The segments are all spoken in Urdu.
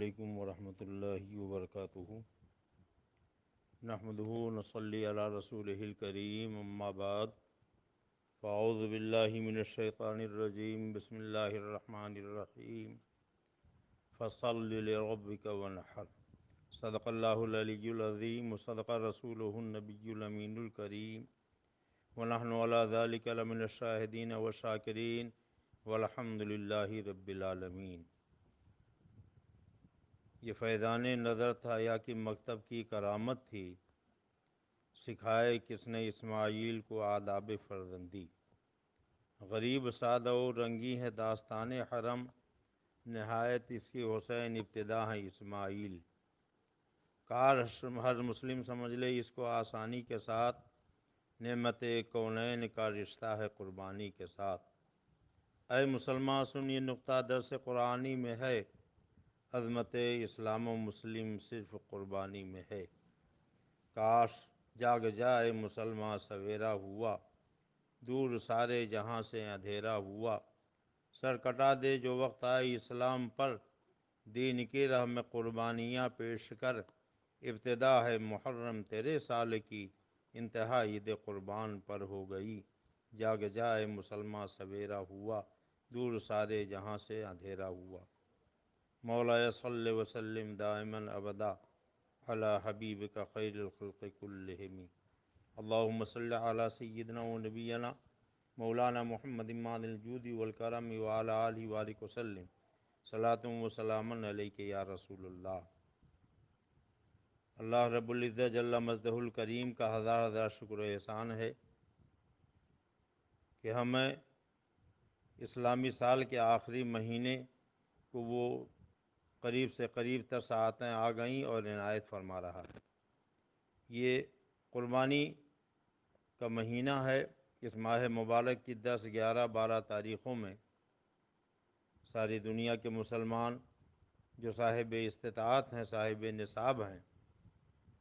علیکم ورحمۃ اللہ وبرکاتہ۔ نحمدہ ونصلی علی رسولہ الکریم، اما بعد، فاعوذ باللہ من الشیطان الرجیم، بسم اللہ الرحمن الرحیم، فصل لربک ونحر، صدق اللہ العلی العظیم وصدق رسولہ النبی الامین الکریم، ونحن علی ذلک لمن الشاہدین والشاکرین، والحمد للہ رب العالمین۔ یہ فیضان نظر تھا یا کہ مکتب کی کرامت تھی، سکھائے کس نے اسماعیل کو آداب فرزندی۔ غریب سادہ و رنگی ہے داستان حرم، نہایت اس کی حسین ابتدا ہے اسماعیل۔ کار ہر مسلم سمجھ لے اس کو آسانی کے ساتھ، نعمت کونین کا رشتہ ہے قربانی کے ساتھ۔ اے مسلمان سن، یہ نقطہ درس قرآنی میں ہے، عظمت اسلام و مسلم صرف قربانی میں ہے۔ کاش جاگ جائے مسلمان سویرا ہوا، دور سارے جہاں سے اندھیرا ہوا۔ سر کٹا دے جو وقت آئے اسلام پر، دین کی راہ میں قربانیاں پیش کر۔ ابتدا ہے محرم تیرے سال کی، انتہا عید قربان پر ہو گئی۔ جاگ جائے مسلمان سویرا ہوا، دور سارے جہاں سے اندھیرا ہوا۔ مولا صلی وسلم دائما ابدا علی حبیبک خیر الخلق کلہم۔ اللہم صلی علی سیدنا و نبینا مولانا محمد ماظن الجود والکرم وعلی آلہ وآلہ وسلم، صلاۃ و سلاما علیک یا رسول اللہ۔ اللہ رب العزت جل مجدہ الکریم کا ہزار ہزار شکر و احسان ہے کہ ہمیں اسلامی سال کے آخری مہینے کو وہ قریب سے قریب تر ساعتیں آ گئیں اور عنایت فرما رہا ہے۔ یہ قربانی کا مہینہ ہے۔ اس ماہ مبارک کی 10، 11، 12 تاریخوں میں ساری دنیا کے مسلمان جو صاحب استطاعت ہیں، صاحب نصاب ہیں،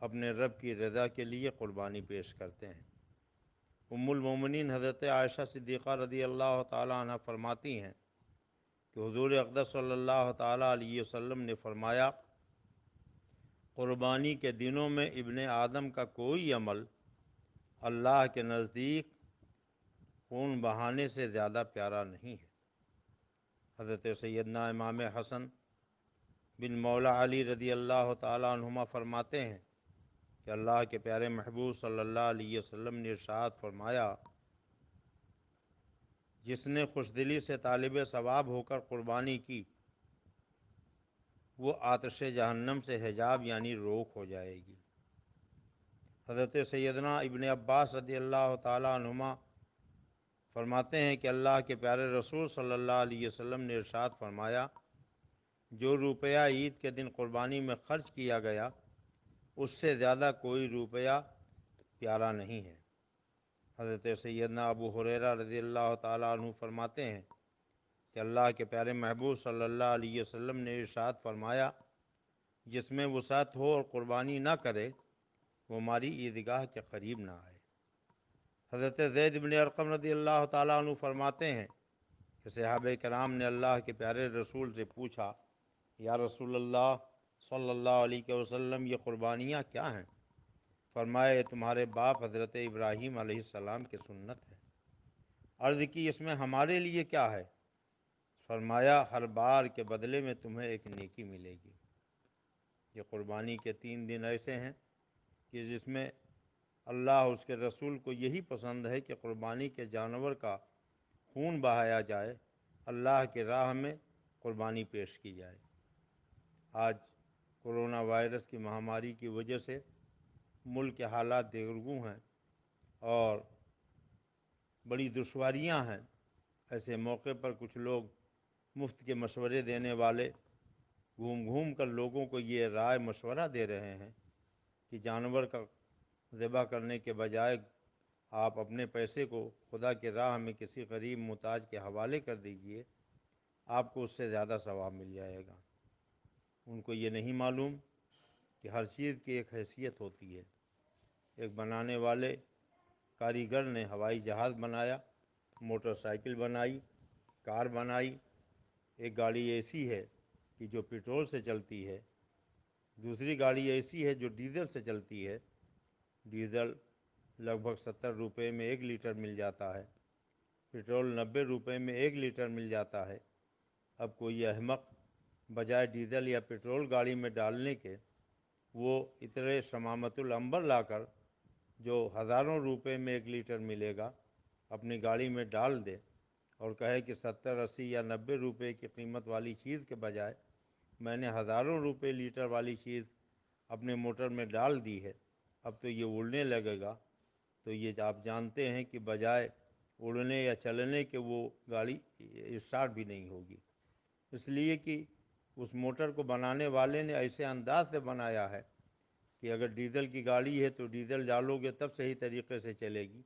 اپنے رب کی رضا کے لیے قربانی پیش کرتے ہیں۔ ام المومنین حضرت عائشہ صدیقہ رضی اللہ تعالیٰ عنہ فرماتی ہیں کہ حضور اقدس صلی اللہ تعالیٰ علیہ وسلم نے فرمایا، قربانی کے دنوں میں ابن آدم کا کوئی عمل اللہ کے نزدیک خون بہانے سے زیادہ پیارا نہیں ہے۔ حضرت سیدنا امام حسن بن مولا علی رضی اللہ تعالیٰ عنہما فرماتے ہیں کہ اللہ کے پیارے محبوب صلی اللہ علیہ وسلم نے ارشاد فرمایا، جس نے خوش دلی سے طالب ثواب ہو کر قربانی کی، وہ آتش جہنم سے حجاب یعنی روک ہو جائے گی۔ حضرت سیدنا ابن عباس رضی اللہ تعالیٰ عنہما فرماتے ہیں کہ اللہ کے پیارے رسول صلی اللہ علیہ وسلم نے ارشاد فرمایا، جو روپیہ عید کے دن قربانی میں خرچ کیا گیا، اس سے زیادہ کوئی روپیہ پیارا نہیں ہے۔ حضرت سیدنا ابو ہریرہ رضی اللہ تعالیٰ عنہ فرماتے ہیں کہ اللہ کے پیارے محبوب صلی اللہ علیہ وسلم نے ارشاد فرمایا، جس میں وسعت ہو اور قربانی نہ کرے، وہ ہماری عیدگاہ کے قریب نہ آئے۔ حضرت زید بن ارقم رضی اللہ تعالیٰ عنہ فرماتے ہیں کہ صحابہ کرام نے اللہ کے پیارے رسول سے پوچھا، یا رسول اللہ صلی اللہ علیہ وسلم، یہ قربانیاں کیا ہیں؟ فرمایا، یہ تمہارے باپ حضرت ابراہیم علیہ السلام کی سنت ہے۔ عرض کی، اس میں ہمارے لیے کیا ہے؟ فرمایا، ہر بار کے بدلے میں تمہیں ایک نیکی ملے گی۔ یہ قربانی کے 3 دن ایسے ہیں کہ جس میں اللہ اس کے رسول کو یہی پسند ہے کہ قربانی کے جانور کا خون بہایا جائے، اللہ کی راہ میں قربانی پیش کی جائے۔ آج کرونا وائرس کی مہاماری کی وجہ سے ملک کے حالات دیگرگوں ہیں اور بڑی دشواریاں ہیں۔ ایسے موقع پر کچھ لوگ مفت کے مشورے دینے والے گھوم گھوم کر لوگوں کو یہ رائے مشورہ دے رہے ہیں کہ جانور کا ذبح کرنے کے بجائے آپ اپنے پیسے کو خدا کی راہ میں کسی غریب محتاج کے حوالے کر دیجئے، آپ کو اس سے زیادہ ثواب مل جائے گا۔ ان کو یہ نہیں معلوم کہ ہر چیز کی ایک حیثیت ہوتی ہے۔ ایک بنانے والے کاریگر نے ہوائی جہاز بنایا، موٹر سائیکل بنائی، کار بنائی، ایک گاڑی ایسی ہے کہ جو پیٹرول سے چلتی ہے، دوسری گاڑی ایسی ہے جو ڈیزل سے چلتی ہے۔ ڈیزل لگ بھگ 70 روپے میں 1 لیٹر مل جاتا ہے، پیٹرول 90 روپے میں 1 لیٹر مل جاتا ہے۔ اب کوئی احمق بجائے ڈیزل یا پیٹرول گاڑی میں ڈالنے کے وہ اتنے شمامت العنبر لا کر جو ہزاروں روپے میں 1 لیٹر ملے گا اپنی گاڑی میں ڈال دے اور کہے کہ 70 80 یا 90 روپے کی قیمت والی چیز کے بجائے میں نے ہزاروں روپے لیٹر والی چیز اپنے موٹر میں ڈال دی ہے، اب تو یہ اڑنے لگے گا۔ تو یہ آپ جانتے ہیں کہ بجائے اڑنے یا چلنے کے وہ گاڑی اسٹارٹ بھی نہیں ہوگی، اس لیے کہ اس موٹر کو بنانے والے نے ایسے انداز سے بنایا ہے کہ اگر ڈیزل کی گاڑی ہے تو ڈیزل ڈالو گے تب صحیح طریقے سے چلے گی،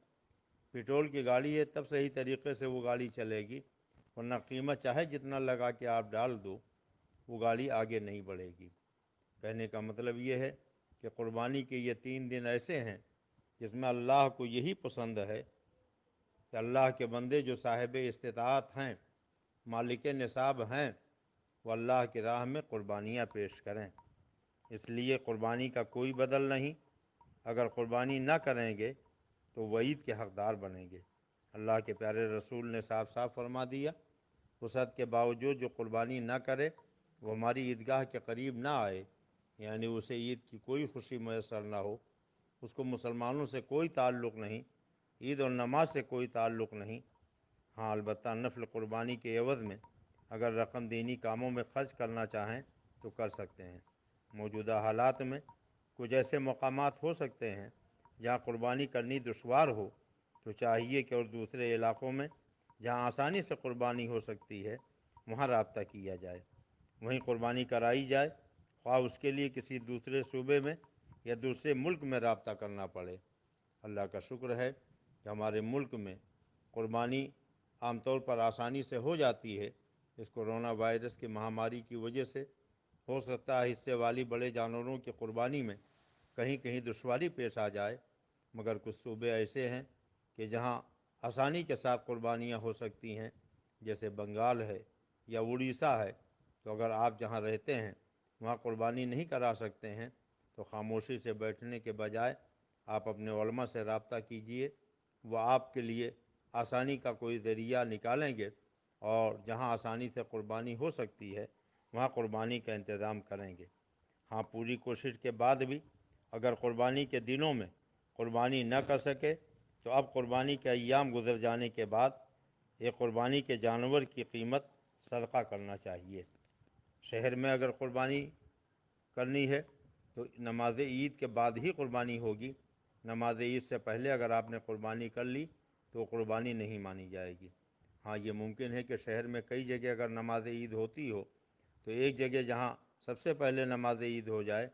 پیٹرول کی گاڑی ہے تب صحیح طریقے سے وہ گاڑی چلے گی، ورنہ قیمت چاہے جتنا لگا کے آپ ڈال دو وہ گاڑی آگے نہیں بڑھے گی۔ کہنے کا مطلب یہ ہے کہ قربانی کے یہ 3 دن ایسے ہیں جس میں اللہ کو یہی پسند ہے کہ اللہ کے بندے جو صاحب استطاعت ہیں، مالک نصاب ہیں، وہ اللہ کی راہ میں قربانیاں پیش کریں۔ اس لیے قربانی کا کوئی بدل نہیں، اگر قربانی نہ کریں گے تو وعید کے حقدار بنیں گے۔ اللہ کے پیارے رسول نے صاف صاف فرما دیا، وسعت کے باوجود جو قربانی نہ کرے وہ ہماری عیدگاہ کے قریب نہ آئے، یعنی اسے عید کی کوئی خوشی میسر نہ ہو، اس کو مسلمانوں سے کوئی تعلق نہیں، عید اور نماز سے کوئی تعلق نہیں۔ ہاں البتہ نفل قربانی کے عوض میں اگر رقم دینی کاموں میں خرچ کرنا چاہیں تو کر سکتے ہیں۔ موجودہ حالات میں کچھ ایسے مقامات ہو سکتے ہیں جہاں قربانی کرنی دشوار ہو، تو چاہیے کہ اور دوسرے علاقوں میں جہاں آسانی سے قربانی ہو سکتی ہے وہاں رابطہ کیا جائے، وہیں قربانی کرائی جائے، خواہ اس کے لیے کسی دوسرے صوبے میں یا دوسرے ملک میں رابطہ کرنا پڑے۔ اللہ کا شکر ہے کہ ہمارے ملک میں قربانی عام طور پر آسانی سے ہو جاتی ہے۔ اس کرونا وائرس کی مہاماری کی وجہ سے ہو سکتا ہے حصے والی بڑے جانوروں کی قربانی میں کہیں کہیں دشواری پیش آ جائے، مگر کچھ صوبے ایسے ہیں کہ جہاں آسانی کے ساتھ قربانیاں ہو سکتی ہیں، جیسے بنگال ہے یا اڑیسہ ہے۔ تو اگر آپ جہاں رہتے ہیں وہاں قربانی نہیں کرا سکتے ہیں تو خاموشی سے بیٹھنے کے بجائے آپ اپنے علماء سے رابطہ کیجئے، وہ آپ کے لیے آسانی کا کوئی ذریعہ نکالیں گے اور جہاں آسانی سے قربانی ہو سکتی ہے وہاں قربانی کا انتظام کریں گے۔ ہاں پوری کوشش کے بعد بھی اگر قربانی کے دنوں میں قربانی نہ کر سکے تو اب قربانی کے ایام گزر جانے کے بعد ایک قربانی کے جانور کی قیمت صدقہ کرنا چاہیے۔ شہر میں اگر قربانی کرنی ہے تو نماز عید کے بعد ہی قربانی ہوگی، نماز عید سے پہلے اگر آپ نے قربانی کر لی تو قربانی نہیں مانی جائے گی۔ ہاں یہ ممکن ہے کہ شہر میں کئی جگہ اگر نماز عید ہوتی ہو تو ایک جگہ جہاں سب سے پہلے نماز عید ہو جائے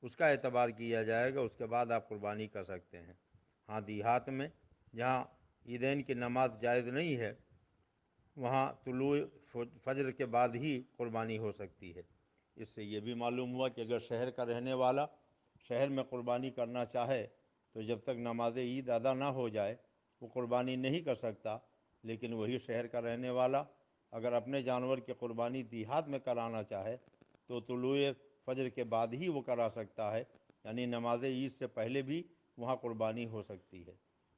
اس کا اعتبار کیا جائے گا، اس کے بعد آپ قربانی کر سکتے ہیں۔ ہاں دیہات میں جہاں عیدین کی نماز جائز نہیں ہے وہاں طلوع فجر کے بعد ہی قربانی ہو سکتی ہے۔ اس سے یہ بھی معلوم ہوا کہ اگر شہر کا رہنے والا شہر میں قربانی کرنا چاہے تو جب تک نماز عید ادا نہ ہو جائے وہ قربانی نہیں کر سکتا، لیکن وہی شہر کا رہنے والا اگر اپنے جانور کی قربانی دیہات میں کرانا چاہے تو طلوع فجر کے بعد ہی وہ کرا سکتا ہے، یعنی نماز عید سے پہلے بھی وہاں قربانی ہو سکتی ہے۔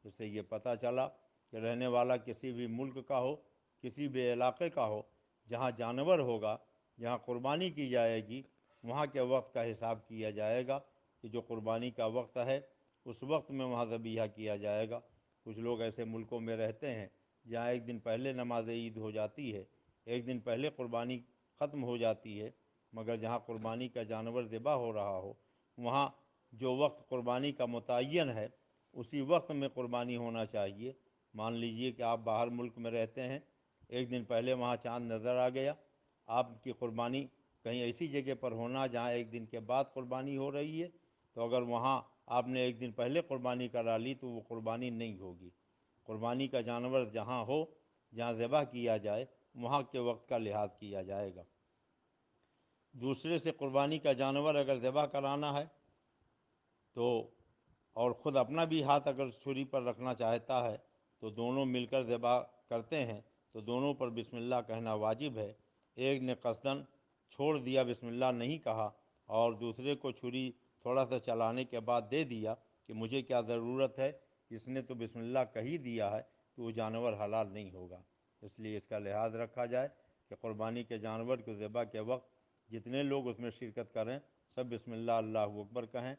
اس سے یہ پتہ چلا کہ رہنے والا کسی بھی ملک کا ہو، کسی بھی علاقے کا ہو، جہاں جانور ہوگا، جہاں قربانی کی جائے گی، وہاں کے وقت کا حساب کیا جائے گا کہ جو قربانی کا وقت ہے اس وقت میں وہاں ذبیحہ کیا جائے گا۔ کچھ لوگ ایسے ملکوں میں رہتے ہیں جہاں ایک دن پہلے نماز عید ہو جاتی ہے، ایک دن پہلے قربانی ختم ہو جاتی ہے، مگر جہاں قربانی کا جانور ذبح ہو رہا ہو وہاں جو وقت قربانی کا متعین ہے اسی وقت میں قربانی ہونا چاہیے۔ مان لیجئے کہ آپ باہر ملک میں رہتے ہیں، ایک دن پہلے وہاں چاند نظر آ گیا، آپ کی قربانی کہیں ایسی جگہ پر ہونا جہاں ایک دن کے بعد قربانی ہو رہی ہے، تو اگر وہاں آپ نے ایک دن پہلے قربانی کرا لی تو وہ قربانی نہیں ہوگی۔ قربانی کا جانور جہاں ہو، جہاں ذبح کیا جائے، وہاں کے وقت کا لحاظ کیا جائے گا۔ دوسرے سے قربانی کا جانور اگر ذبح کرانا ہے تو اور خود اپنا بھی ہاتھ اگر چھری پر رکھنا چاہتا ہے تو دونوں مل کر ذبح کرتے ہیں تو دونوں پر بسم اللہ کہنا واجب ہے۔ ایک نے قصدن چھوڑ دیا، بسم اللہ نہیں کہا، اور دوسرے کو چھری تھوڑا سا چلانے کے بعد دے دیا کہ مجھے کیا ضرورت ہے، اس نے تو بسم اللہ کہی دیا ہے، تو وہ جانور حلال نہیں ہوگا۔ اس لیے اس کا لحاظ رکھا جائے کہ قربانی کے جانور کو ذبح کے وقت جتنے لوگ اس میں شرکت کریں سب بسم اللہ اللہ اکبر کہیں۔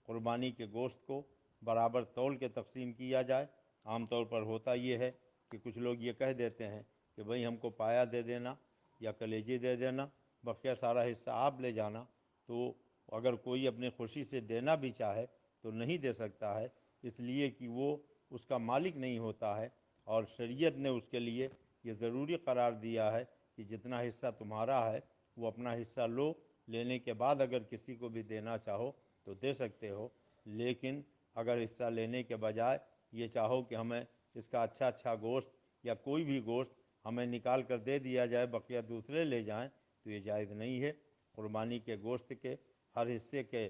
قربانی کے گوشت کو برابر تول کے تقسیم کیا جائے۔ عام طور پر ہوتا یہ ہے کہ کچھ لوگ یہ کہہ دیتے ہیں کہ بھئی ہم کو پایا دے دینا یا کلیجی دے دینا، بقیہ سارا حصہ آپ لے جانا۔ تو اگر کوئی اپنی خوشی سے دینا بھی چاہے تو نہیں دے سکتا ہے، اس لیے کہ وہ اس کا مالک نہیں ہوتا ہے، اور شریعت نے اس کے لیے یہ ضروری قرار دیا ہے کہ جتنا حصہ تمہارا ہے وہ اپنا حصہ لو، لینے کے بعد اگر کسی کو بھی دینا چاہو تو دے سکتے ہو، لیکن اگر حصہ لینے کے بجائے یہ چاہو کہ ہمیں اس کا اچھا گوشت یا کوئی بھی گوشت ہمیں نکال کر دے دیا جائے بقیہ دوسرے لے جائیں تو یہ جائز نہیں ہے۔ قربانی کے گوشت کے ہر حصے کے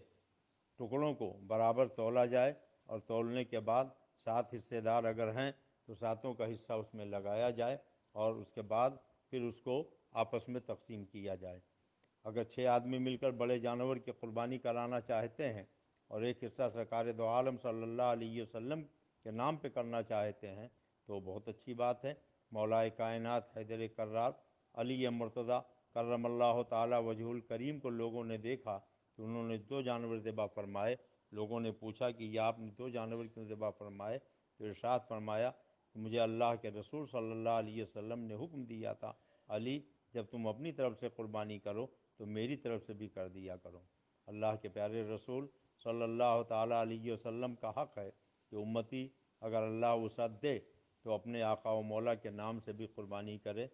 ٹکڑوں کو برابر تولا جائے، اور تولنے کے بعد 7 حصے دار اگر ہیں تو 7 کا حصہ اس میں لگایا جائے، اور اس کے بعد پھر اس کو آپس میں تقسیم کیا جائے۔ اگر 6 آدمی مل کر بڑے جانور کی قربانی کرانا چاہتے ہیں اور ایک حصہ سرکار دو عالم صلی اللہ علیہ وسلم کے نام پہ کرنا چاہتے ہیں تو بہت اچھی بات ہے۔ مولا کائنات حیدر کرار علی مرتضیٰ کرم اللہ تعالی وجہ الکریم کو لوگوں نے دیکھا کہ انہوں نے 2 جانور ذبح فرمائے۔ لوگوں نے پوچھا کہ یہ آپ نے 2 جانور کیوں ذبح فرمائے؟ تو ارشاد فرمایا کہ مجھے اللہ کے رسول صلی اللہ علیہ وسلم نے حکم دیا تھا، علی جب تم اپنی طرف سے قربانی کرو تو میری طرف سے بھی کر دیا کرو۔ اللہ کے پیارے رسول صلی اللہ تعالیٰ علیہ وسلم کا حق ہے کہ امتی اگر اللہ وسعت دے تو اپنے آقا و مولا کے نام سے بھی قربانی کرے،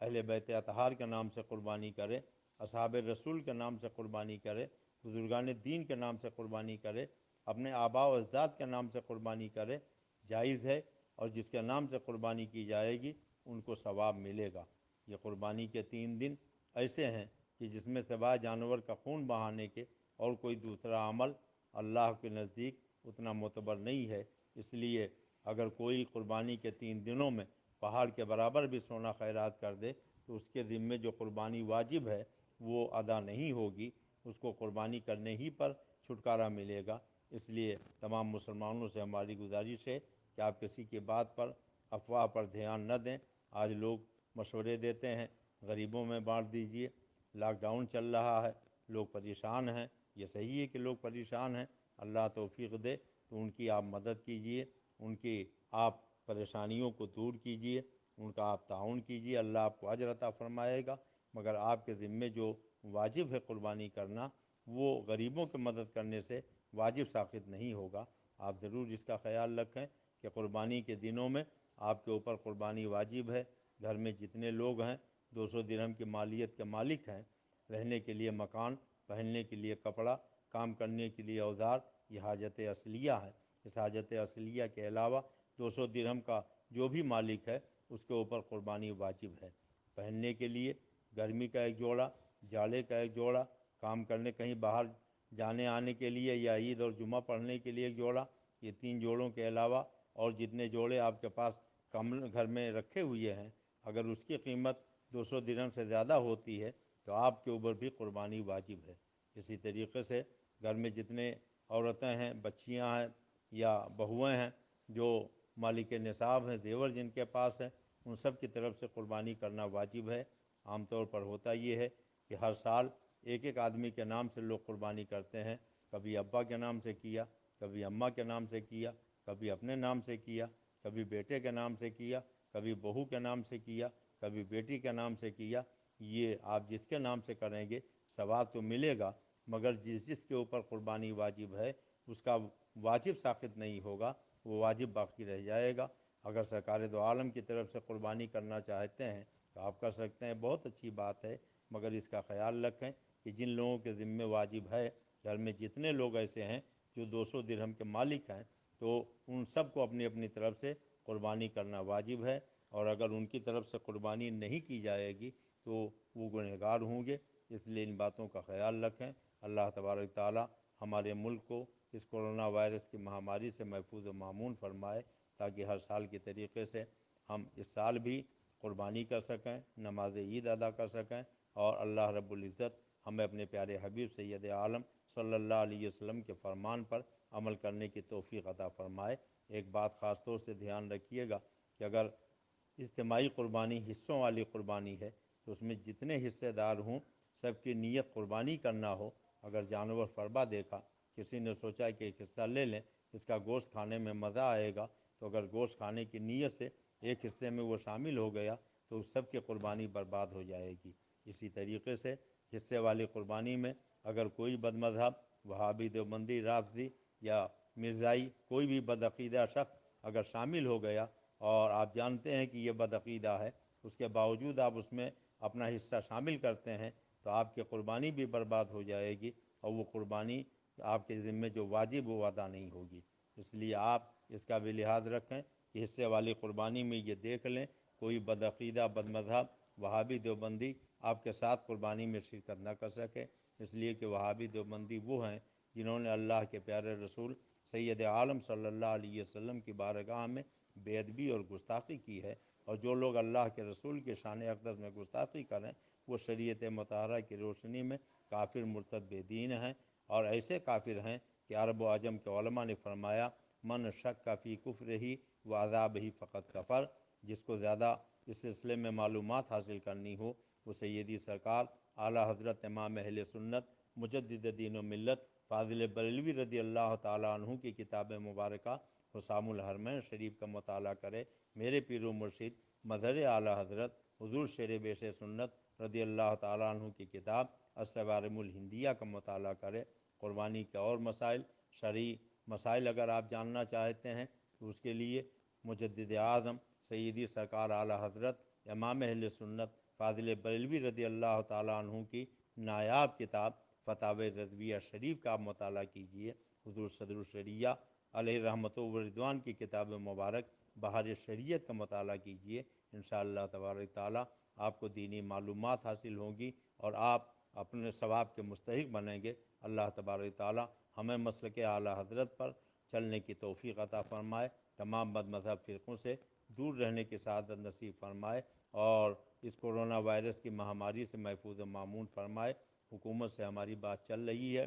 اہل بیت اطہار کے نام سے قربانی کرے، اصحاب رسول کے نام سے قربانی کرے، بزرگان دین کے نام سے قربانی کرے، اپنے آباء و اجداد کے نام سے قربانی کرے، جائز ہے، اور جس کے نام سے قربانی کی جائے گی ان کو ثواب ملے گا۔ یہ قربانی کے 3 دن ایسے ہیں کہ جس میں سوائے جانور کا خون بہانے کے اور کوئی دوسرا عمل اللہ کے نزدیک اتنا معتبر نہیں ہے۔ اس لیے اگر کوئی قربانی کے 3 دنوں میں پہاڑ کے برابر بھی سونا خیرات کر دے تو اس کے ذمے جو قربانی واجب ہے وہ ادا نہیں ہوگی، اس کو قربانی کرنے ہی پر چھٹکارا ملے گا۔ اس لیے تمام مسلمانوں سے ہماری گزارش ہے کہ آپ کسی کی بات پر، افواہ پر دھیان نہ دیں۔ آج لوگ مشورے دیتے ہیں غریبوں میں بانٹ دیجئے، لاک ڈاؤن چل رہا ہے، لوگ پریشان ہیں۔ یہ صحیح ہے کہ لوگ پریشان ہیں، اللہ توفیق دے تو ان کی آپ مدد کیجئے، ان کی آپ پریشانیوں کو دور کیجئے، ان کا آپ تعاون کیجئے، اللہ آپ کو اجر عطا فرمائے گا۔ مگر آپ کے ذمے جو واجب ہے قربانی کرنا، وہ غریبوں کی مدد کرنے سے واجب ساقط نہیں ہوگا۔ آپ ضرور اس کا خیال رکھیں کہ قربانی کے دنوں میں آپ کے اوپر قربانی واجب ہے۔ گھر میں جتنے لوگ ہیں 200 درہم کی مالیت کے مالک ہیں، رہنے کے لیے مکان، پہننے کے لیے کپڑا، کام کرنے کے لیے اوزار، یہ حاجت اصلیہ ہے۔ اس حاجت اصلیہ کے علاوہ 200 درہم کا جو بھی مالک ہے اس کے اوپر قربانی واجب ہے۔ پہننے کے لیے گرمی کا ایک جوڑا، جاڑے کا ایک جوڑا، کام کرنے کہیں باہر جانے آنے کے لیے یا عید اور جمعہ پڑھنے کے لیے ایک جوڑا، یہ 3 جوڑوں کے علاوہ اور جتنے جوڑے آپ کے پاس کم گھر میں رکھے ہوئے ہیں، اگر اس کی قیمت 200 درہم سے زیادہ ہوتی ہے تو آپ کے اوپر بھی قربانی واجب ہے۔ اسی طریقے سے گھر میں جتنے عورتیں ہیں، بچیاں ہیں یا بہویں ہیں جو مالک نصاب ہیں، زیور جن کے پاس ہے، ان سب کی طرف سے قربانی کرنا واجب ہے۔ عام طور پر ہوتا یہ ہے کہ ہر سال ایک آدمی کے نام سے لوگ قربانی کرتے ہیں، کبھی ابا کے نام سے کیا، کبھی اماں کے نام سے کیا، کبھی اپنے نام سے کیا، کبھی بیٹے کے نام سے کیا، کبھی بہو کے نام سے کیا، کبھی بیٹی کے نام سے کیا۔ یہ آپ جس کے نام سے کریں گے ثواب تو ملے گا، مگر جس کے اوپر قربانی واجب ہے اس کا واجب ساقط نہیں ہوگا، وہ واجب باقی رہ جائے گا۔ اگر سرکار دو عالم کی طرف سے قربانی کرنا چاہتے ہیں تو آپ کر سکتے ہیں، بہت اچھی بات ہے، مگر اس کا خیال رکھیں کہ جن لوگوں کے ذمہ واجب ہے، گھر میں جتنے لوگ ایسے ہیں جو 200 درہم کے مالک ہیں، تو ان سب کو اپنی اپنی طرف سے قربانی کرنا واجب ہے، اور اگر ان کی طرف سے قربانی نہیں کی جائے گی تو وہ گنہگار ہوں گے۔ اس لیے ان باتوں کا خیال رکھیں۔ اللہ تبارک تعالی ہمارے ملک کو اس کرونا وائرس کی مہاماری سے محفوظ و مامون فرمائے، تاکہ ہر سال کے طریقے سے ہم اس سال بھی قربانی کر سکیں، نماز عید ادا کر سکیں، اور اللہ رب العزت ہمیں اپنے پیارے حبیب سید عالم صلی اللہ علیہ وسلم کے فرمان پر عمل کرنے کی توفیق عطا فرمائے۔ ایک بات خاص طور سے دھیان رکھیے گا کہ اگر اجتماعی قربانی حصوں والی قربانی ہے تو اس میں جتنے حصے دار ہوں سب کی نیت قربانی کرنا ہو۔ اگر جانور فربا دیکھا، کسی نے سوچا کہ ایک حصہ لے لیں، اس کا گوشت کھانے میں مزہ آئے گا، تو اگر گوشت کھانے کی نیت سے ایک حصے میں وہ شامل ہو گیا تو سب کی قربانی برباد ہو جائے گی۔ اسی طریقے سے حصے والی قربانی میں اگر کوئی بد مذہب، وہابی، دیوبندی، رافضی یا مرزائی، کوئی بھی بدعقیدہ شخص اگر شامل ہو گیا اور آپ جانتے ہیں کہ یہ بدعقیدہ ہے، اس کے باوجود آپ اس میں اپنا حصہ شامل کرتے ہیں تو آپ کی قربانی بھی برباد ہو جائے گی، اور وہ قربانی آپ کے ذمے جو واجب وہ ادا نہیں ہوگی۔ اس لیے آپ اس کا بھی لحاظ رکھیں کہ حصے والی قربانی میں یہ دیکھ لیں کوئی بدعقیدہ، بد مذہب، وہابی، دیوبندی آپ کے ساتھ قربانی میں شرکت نہ کر سکے، اس لیے کہ وہابی دیوبندی وہ ہیں جنہوں نے اللہ کے پیارے رسول سید عالم صلی اللہ علیہ وسلم کی بارگاہ میں بے ادبی اور گستاخی کی ہے، اور جو لوگ اللہ کے رسول کے شان اقدس میں گستاخی کریں وہ شریعت مطہرہ کی روشنی میں کافر، مرتد، بے دین ہیں، اور ایسے کافر ہیں کہ عرب و عجم کے علماء نے فرمایا من شک کا فی کفر ہی و عذاب ہی فقط کفر۔ جس کو زیادہ اس سلسلے میں معلومات حاصل کرنی ہو وہ سیدی سرکار اعلیٰ حضرت امام اہل سنت مجدد دین و ملت فاضل بریلوی رضی اللہ تعالیٰ عنہ کی کتاب مبارکہ حسام الحرمین شریف کا مطالعہ کرے۔ میرے پیر و مرشد مظہر اعلیٰ حضرت حضور شیر بیش سنت رضی اللہ تعالیٰ عنہ کی کتاب الصوارم الہندیہ کا مطالعہ کرے۔ قربانی کے اور مسائل، شرعی مسائل اگر آپ جاننا چاہتے ہیں تو اس کے لیے مجدد اعظم سیدی سرکار اعلیٰ حضرت امام اہل سنت فاضل بریلوی رضی اللہ تعالیٰ عنہ کی نایاب کتاب فتاوی رضویہ شریف کا آپ مطالعہ کیجیے۔ حضور صدر الشریعہ علیہ رحمت و رضوان کی کتاب مبارک بہار شریعت کا مطالعہ کیجیے۔ انشاءاللہ تبارک تعالیٰ آپ کو دینی معلومات حاصل ہوں گی اور آپ اپنے ثواب کے مستحق بنیں گے۔ اللہ تبارک تعالیٰ ہمیں مسلک اعلیٰ حضرت پر چلنے کی توفیق عطا فرمائے، تمام بد مذہب فرقوں سے دور رہنے کی سعادت نصیب فرمائے، اور اس کورونا وائرس کی مہاماری سے محفوظ و معمون فرمائے۔ حکومت سے ہماری بات چل رہی ہے،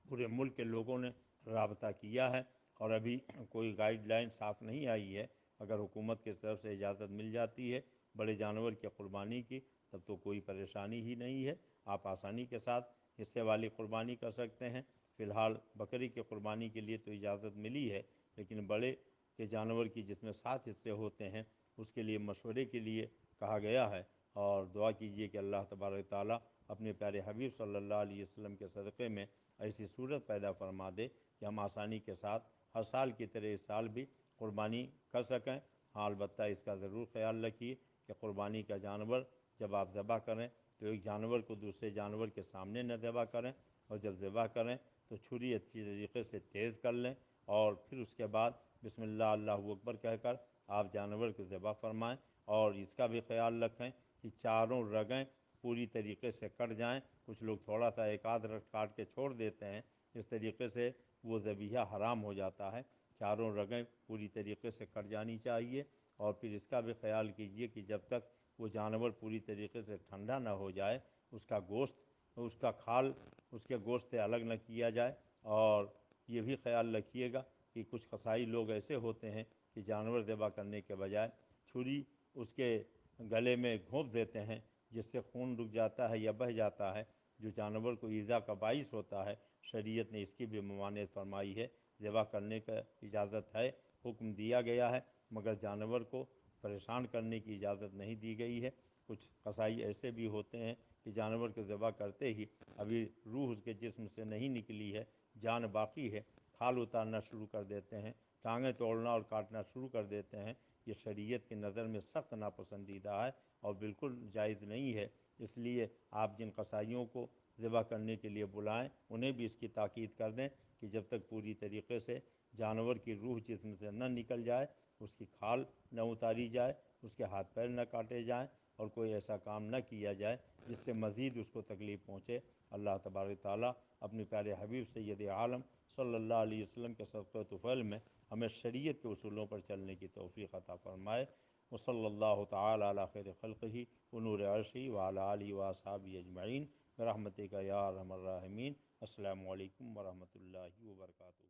پورے ملک کے لوگوں نے رابطہ کیا ہے اور ابھی کوئی گائیڈ لائن صاف نہیں آئی ہے۔ اگر حکومت کی طرف سے اجازت مل جاتی ہے بڑے جانور کی قربانی کی تب تو کوئی پریشانی ہی نہیں ہے، آپ آسانی کے ساتھ حصے والی قربانی کر سکتے ہیں۔ فی الحال بکری کی قربانی کے لیے تو اجازت ملی ہے، لیکن بڑے کے جانور کی جس میں 7 حصے ہوتے ہیں اس کے لیے مشورے کے لیے کہا گیا ہے، اور دعا کیجیے کہ اللہ تبارک تعالیٰ اپنے پیارے حبیب صلی اللہ علیہ وسلم کے صدقے میں ایسی صورت پیدا فرما دے کہ ہم آسانی کے ساتھ ہر سال کی طرح اس سال بھی قربانی کر سکیں۔ ہاں البتہ اس کا ضرور خیال رکھیے کہ قربانی کا جانور جب آپ ذبح کریں تو ایک جانور کو دوسرے جانور کے سامنے نہ ذبح کریں، اور جب ذبح کریں تو چھری اچھی طریقے سے تیز کر لیں، اور پھر اس کے بعد بسم اللہ اللہ اکبر کہہ کر آپ جانور کو ذبح فرمائیں، اور اس کا بھی خیال رکھیں کہ چاروں رگیں پوری طریقے سے کٹ جائیں۔ کچھ لوگ تھوڑا سا ایک آدھ رگ کاٹ کے چھوڑ دیتے ہیں، اس طریقے سے وہ ذبیحہ حرام ہو جاتا ہے۔ چاروں رگیں پوری طریقے سے کٹ جانی چاہیے، اور پھر اس کا بھی خیال کیجیے کہ جب تک وہ جانور پوری طریقے سے ٹھنڈا نہ ہو جائے اس کا گوشت، اس کا کھال اس کے گوشت سے الگ نہ کیا جائے۔ اور یہ بھی خیال رکھیے گا کہ کچھ قصائی لوگ ایسے ہوتے ہیں کہ جانور ذبح کرنے کے بجائے چھری اس کے گلے میں گھونپ دیتے ہیں، جس سے خون رک جاتا ہے یا بہہ جاتا ہے، جو جانور کو ایذا کا باعث ہوتا ہے۔ شریعت نے اس کی بھی ممانعت فرمائی ہے۔ ذبح کرنے کا اجازت ہے، حکم دیا گیا ہے، مگر جانور کو پریشان کرنے کی اجازت نہیں دی گئی ہے۔ کچھ قصائی ایسے بھی ہوتے ہیں کہ جانور کو ذبح کرتے ہی ابھی روح اس کے جسم سے نہیں نکلی ہے، جان باقی ہے، کھال اتارنا شروع کر دیتے ہیں، ٹانگیں توڑنا اور کاٹنا شروع کر دیتے ہیں۔ یہ شریعت کی نظر میں سخت ناپسندیدہ ہے اور بالکل جائز نہیں ہے۔ اس لیے آپ جن قصائیوں کو ذبح کرنے کے لیے بلائیں انہیں بھی اس کی تاکید کر دیں کہ جب تک پوری طریقے سے جانور کی روح جسم سے نہ نکل جائے، اس کی کھال نہ اتاری جائے، اس کے ہاتھ پیر نہ کاٹے جائیں، اور کوئی ایسا کام نہ کیا جائے جس سے مزید اس کو تکلیف پہنچے۔ اللہ تبارک تعالیٰ اپنے پیارے حبیب سید عالم صلی اللہ علیہ وسلم کے صدقہ طفیل میں ہمیں شریعت کے اصولوں پر چلنے کی توفیق عطا فرمائے۔ وصلی اللہ تعالی علی خیر خلقہ ونور عرشہ وعلی آلہ واصحابہ اجمعین برحمتک یا ارحم الراحمین۔ السلام علیکم ورحمۃ اللہ وبرکاتہ۔